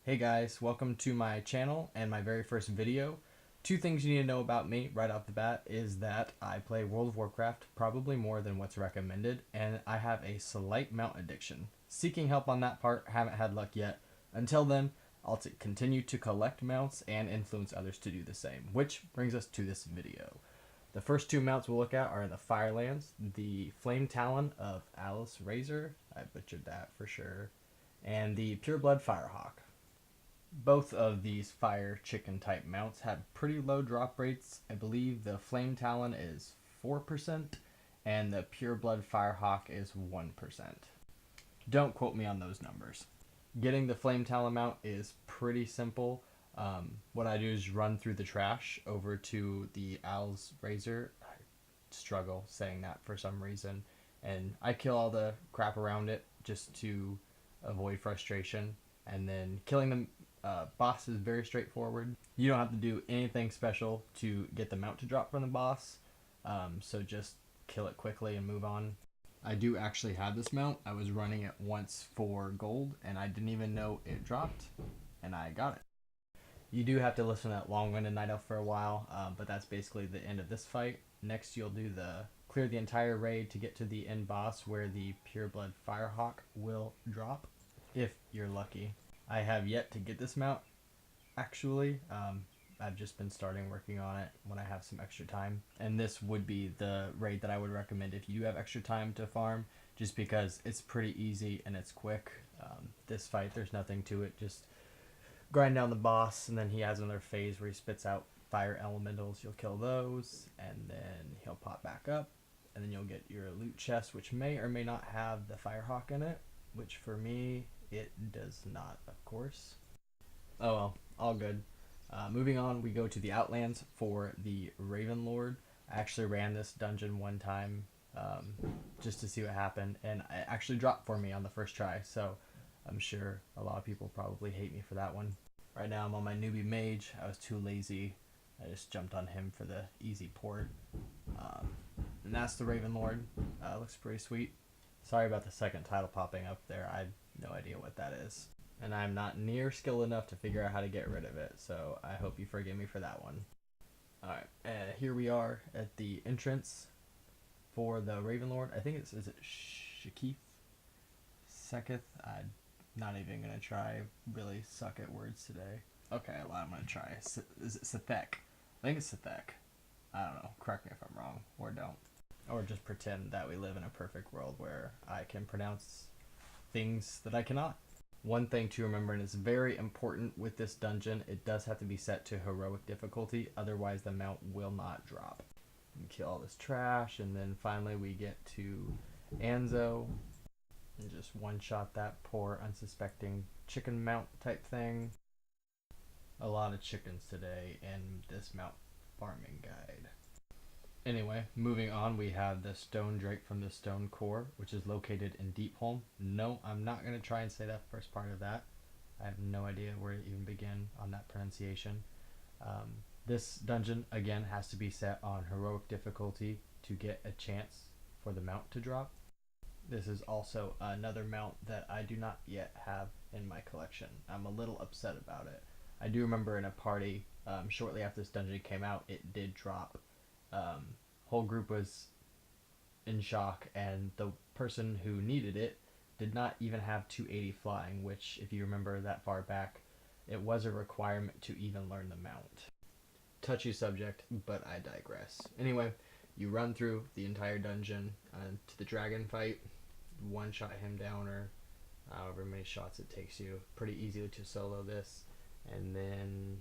Hey guys, welcome to my channel and my very first video. Two things you need to know about me right off the bat is that I play World of Warcraft probably more than what's recommended, and I have a slight mount addiction. Seeking help on that part, haven't had luck yet. Until then, I'll continue to collect mounts and influence others to do the same, which brings us to this video. The first two mounts we'll look at are the Firelands, the Flame Talon of Alice Razor, I butchered that for sure, and the Pureblood Firehawk. Both of these fire chicken type mounts have pretty low drop rates. I believe the Flame Talon is 4% and the Pureblood Firehawk is 1%. Don't quote me on those numbers. Getting the Flame Talon mount is pretty simple. What I do is run through the trash over to the Owl's Razor. I struggle saying that for some reason. And I kill all the crap around it just to avoid frustration. And then killing them boss is very straightforward. You don't have to do anything special to get the mount to drop from the boss, so just kill it quickly and move on. I do actually have this mount. I was running it once for gold and I didn't even know it dropped, and I got it. You do have to listen to that long-winded night elf for a while, but that's basically the end of this fight. Next you'll do the clear the entire raid to get to the end boss where the Pureblood Firehawk will drop, if you're lucky. I have yet to get this mount, actually. I've just been starting working on it when I have some extra time. And this would be the raid that I would recommend if you have extra time to farm, just because it's pretty easy and it's quick. This fight, there's nothing to it. Just grind down the boss, and then he has another phase where he spits out fire elementals. You'll kill those, and then he'll pop back up. And then you'll get your loot chest, which may or may not have the Firehawk in it, which for me, it does not, of course. Oh well, all good. Moving on, we go to the Outlands for the Raven Lord. I actually ran this dungeon one time just to see what happened, and it actually dropped for me on the first try, so I'm sure a lot of people probably hate me for that one. Right now I'm on my newbie mage. I was too lazy. I just jumped on him for the easy port. And that's the Raven Lord. Looks pretty sweet. Sorry about the second title popping up there. I have no idea what that is. And I'm not near skilled enough to figure out how to get rid of it, so I hope you forgive me for that one. Alright, here we are at the entrance for the Raven Lord. I think is it Shakith? Seketh? I'm not even going to try. Really suck at words today. Okay, well, I'm going to try. Is it Sethek? I think it's Sethek. I don't know. Correct me if I'm wrong, or don't. Or just pretend that we live in a perfect world where I can pronounce things that I cannot. One thing to remember, and it's very important with this dungeon, it does have to be set to heroic difficulty, otherwise the mount will not drop. We kill all this trash, and then finally we get to Anzo, and just one-shot that poor unsuspecting chicken mount type thing. A lot of chickens today in this mount farming guide. Anyway, moving on, we have the Stone Drake from the Stone Core, which is located in Deepholm. No, I'm not going to try and say that first part of that. I have no idea where to even begin on that pronunciation. This dungeon, again, has to be set on heroic difficulty to get a chance for the mount to drop. This is also another mount that I do not yet have in my collection. I'm a little upset about it. I do remember in a party, shortly after this dungeon came out, it did drop. Whole group was in shock, and the person who needed it did not even have 280 flying, which, if you remember that far back, it was a requirement to even learn the mount. Touchy subject, but I digress. Anyway, you run through the entire dungeon to the dragon fight, one-shot him down, or however many shots it takes you. Pretty easy to solo this. And then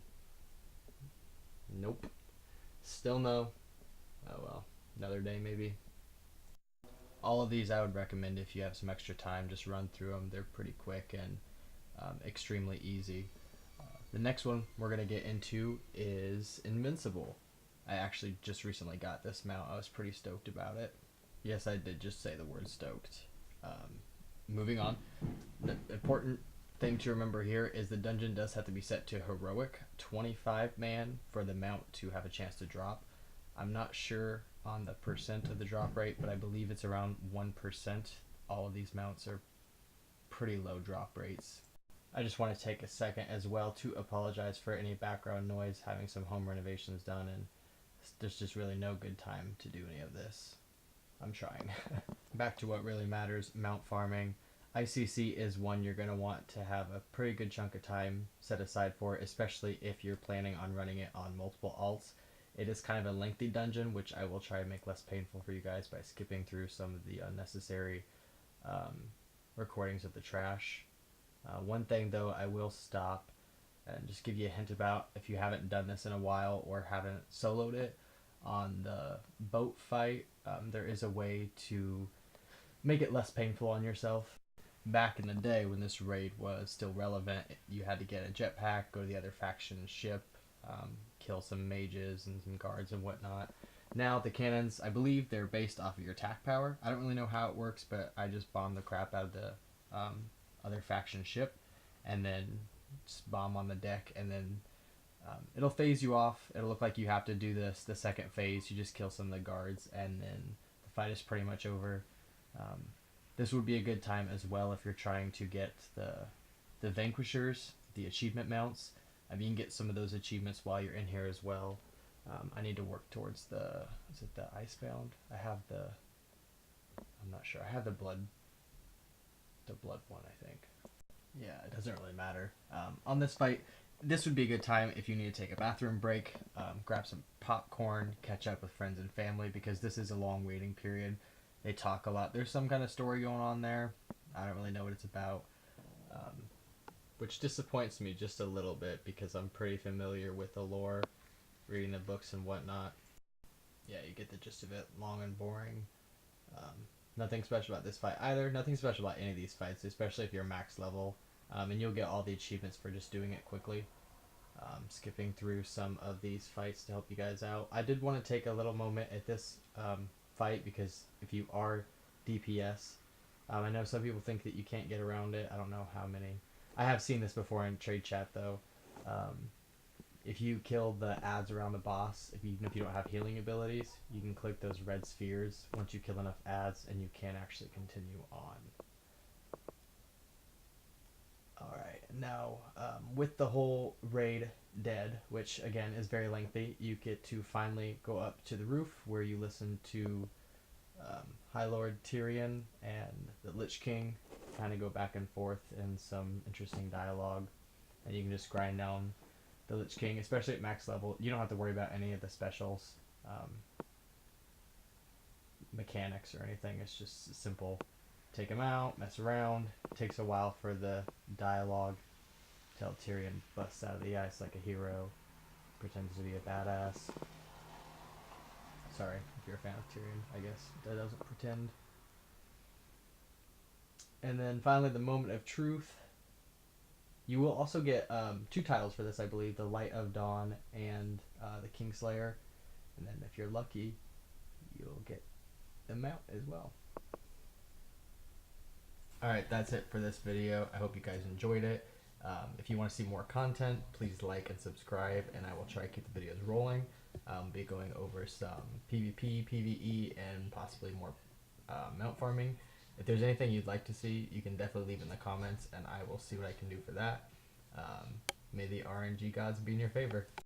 nope, still no. Oh well, another day maybe. All of these I would recommend if you have some extra time. Just run through them. They're pretty quick and extremely easy. The next one we're going to get into is Invincible. I actually just recently got this mount. I was pretty stoked about it. Yes, I did just say the word stoked. Moving on. The important thing to remember here is the dungeon does have to be set to heroic. 25 man for the mount to have a chance to drop. I'm not sure on the percent of the drop rate, but I believe it's around 1%. All of these mounts are pretty low drop rates. I just want to take a second as well to apologize for any background noise, having some home renovations done, and there's just really no good time to do any of this. I'm trying. Back to what really matters, mount farming. ICC is one you're going to want to have a pretty good chunk of time set aside for, especially if you're planning on running it on multiple alts. It is kind of a lengthy dungeon, which I will try to make less painful for you guys by skipping through some of the unnecessary um, recordings of the trash. One thing though, I will stop and just give you a hint about, if you haven't done this in a while or haven't soloed it, on the boat fight, there is a way to make it less painful on yourself. Back in the day when this raid was still relevant, you had to get a jetpack, go to the other faction's ship, kill some mages and some guards and whatnot. Now the cannons, I believe they're based off of your attack power. I don't really know how it works, but I just bombed the crap out of the other faction ship, and then just bomb on the deck, and then it'll phase you off. It'll look like you have to do this the second phase. You just kill some of the guards, and then the fight is pretty much over. This would be a good time as well if you're trying to get the vanquishers, the achievement mounts. You can get some of those achievements while you're in here as well. I need to work towards is it the Icebound? I'm not sure. I have the blood one, I think. Yeah, it doesn't really matter. On this fight, this would be a good time if you need to take a bathroom break, grab some popcorn, catch up with friends and family, because this is a long waiting period. They talk a lot. There's some kind of story going on there. I don't really know what it's about, which disappoints me just a little bit because I'm pretty familiar with the lore, reading the books and whatnot. Yeah, you get the gist of it. Long and boring. Nothing special about this fight either. Nothing special about any of these fights, especially if you're max level. And you'll get all the achievements for just doing it quickly. Skipping through some of these fights to help you guys out. I did want to take a little moment at this fight because if you are DPS, I know some people think that you can't get around it. I don't know how many. I have seen this before in trade chat though. If you kill the ads around the boss, even if you don't have healing abilities, you can click those red spheres once you kill enough ads, and you can actually continue on. Alright, now with the whole raid dead, which again is very lengthy, you get to finally go up to the roof where you listen to High Lord Tyrion and the Lich King kind of go back and forth in some interesting dialogue, and you can just grind down the Lich King, especially at max level. You don't have to worry about any of the specials, mechanics or anything. It's just simple. Take him out, mess around. It takes a while for the dialogue. Till Tyrion busts out of the ice like a hero, pretends to be a badass. Sorry if you're a fan of Tyrion, I guess. That doesn't pretend. And then finally, the moment of truth. You will also get 2 titles for this, I believe, the Light of Dawn and the Kingslayer. And then if you're lucky, you'll get the mount as well. Alright, that's it for this video. I hope you guys enjoyed it. If you want to see more content, please like and subscribe, and I will try to keep the videos rolling. Be going over some PvP, PvE, and possibly more mount farming. If there's anything you'd like to see, you can definitely leave in the comments, and I will see what I can do for that. May the RNG gods be in your favor.